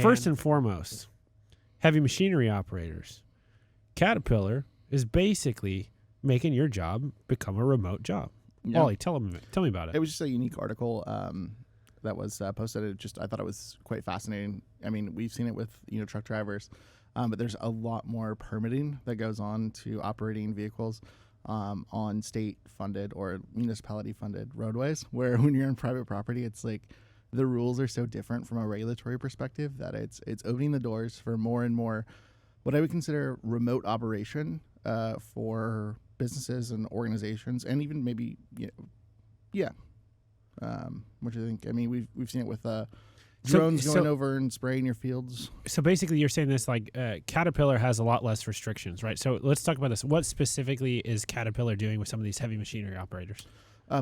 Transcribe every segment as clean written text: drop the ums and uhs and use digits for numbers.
first and foremost, heavy machinery operators, Caterpillar is basically making your job become a remote job. Yeah. Wally, tell me about it. It was just a unique article that was posted. I thought it was quite fascinating. I mean, we've seen it with truck drivers, but there's a lot more permitting that goes on to operating vehicles on state-funded or municipality-funded roadways, where when you're on private property, it's like the rules are so different from a regulatory perspective that it's opening the doors for more and more what I would consider remote operation for businesses and organizations, and even maybe which I think, I mean, we've seen it with drones going over and spraying your fields. So basically you're saying this like Caterpillar has a lot less restrictions, right? So let's talk about this. What specifically is Caterpillar doing with some of these heavy machinery operators?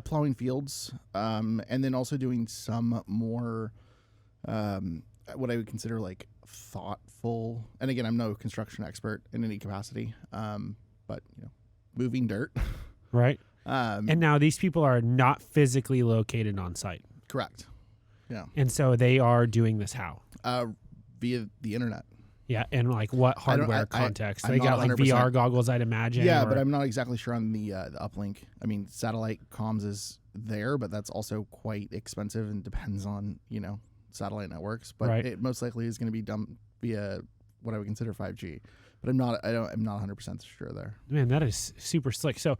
Plowing fields, and then also doing some more what I would consider like thoughtful, and again, I'm no construction expert in any capacity, but moving dirt. Right. And now these people are not physically located on site. Correct. Yeah. And so they are doing this how? Via the internet. Yeah, and like what hardware context? They got like 100%. VR goggles, I'd imagine. Yeah, but I'm not exactly sure on the uplink. I mean, satellite comms is there, but that's also quite expensive and depends on satellite networks. But it most likely is going to be done via what I would consider 5G. But I'm not 100% sure there. Man, that is super slick. So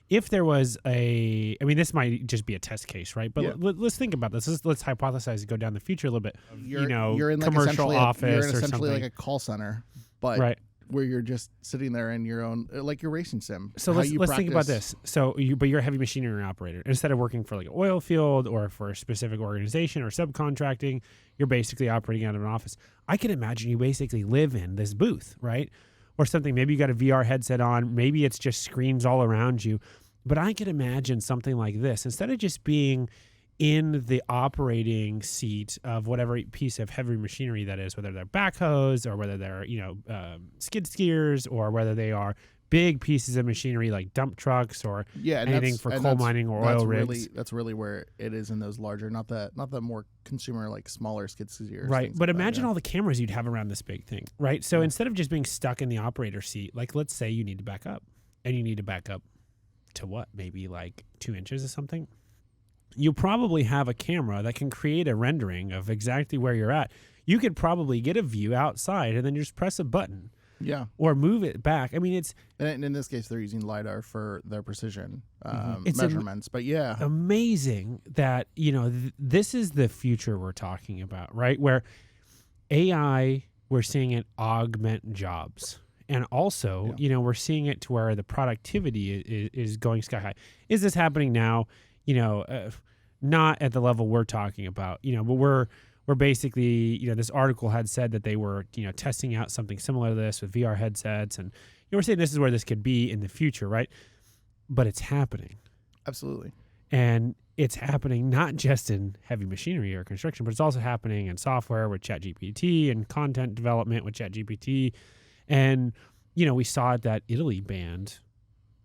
if there was this might just be a test case, right? But let's think about this. Let's hypothesize and go down the future a little bit. You're in like commercial office you're in or essentially something. like a call center, but where you're just sitting there in your own, like your racing sim. So let's think about this. So you're a heavy machinery operator. Instead of working for like an oil field or for a specific organization or subcontracting, you're basically operating out of an office. I can imagine you basically live in this booth, right? Or something. Maybe you got a VR headset on. Maybe it's just screens all around you. But I can imagine something like this. Instead of just being in the operating seat of whatever piece of heavy machinery that is, whether they're backhoes or whether they're skid steers or whether they are big pieces of machinery like dump trucks or anything for coal mining or oil rigs. That's really where it is in those larger, not the more consumer, like smaller skid steers. Right. But imagine all the cameras you'd have around this big thing, right? So instead of just being stuck in the operator seat, like let's say you need to back up, and you need to back up to what? Maybe like 2 inches or something. You probably have a camera that can create a rendering of exactly where you're at. You could probably get a view outside and then just press a button. Yeah. Or move it back. I mean, and in this case, they're using LiDAR for their precision measurements. But yeah. Amazing that, this is the future we're talking about, right? Where AI, we're seeing it augment jobs. And also, we're seeing it to where the productivity is going sky high. Is this happening now? Not at the level we're talking about, but we're basically, this article had said that they were, testing out something similar to this with VR headsets. And we're saying this is where this could be in the future, right? But it's happening. Absolutely. And it's happening not just in heavy machinery or construction, but it's also happening in software with ChatGPT and content development with ChatGPT. And, we saw it that Italy banned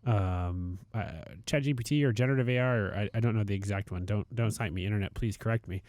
ChatGPT or generative AI, or I don't know the exact one. Don't cite me, internet, please correct me.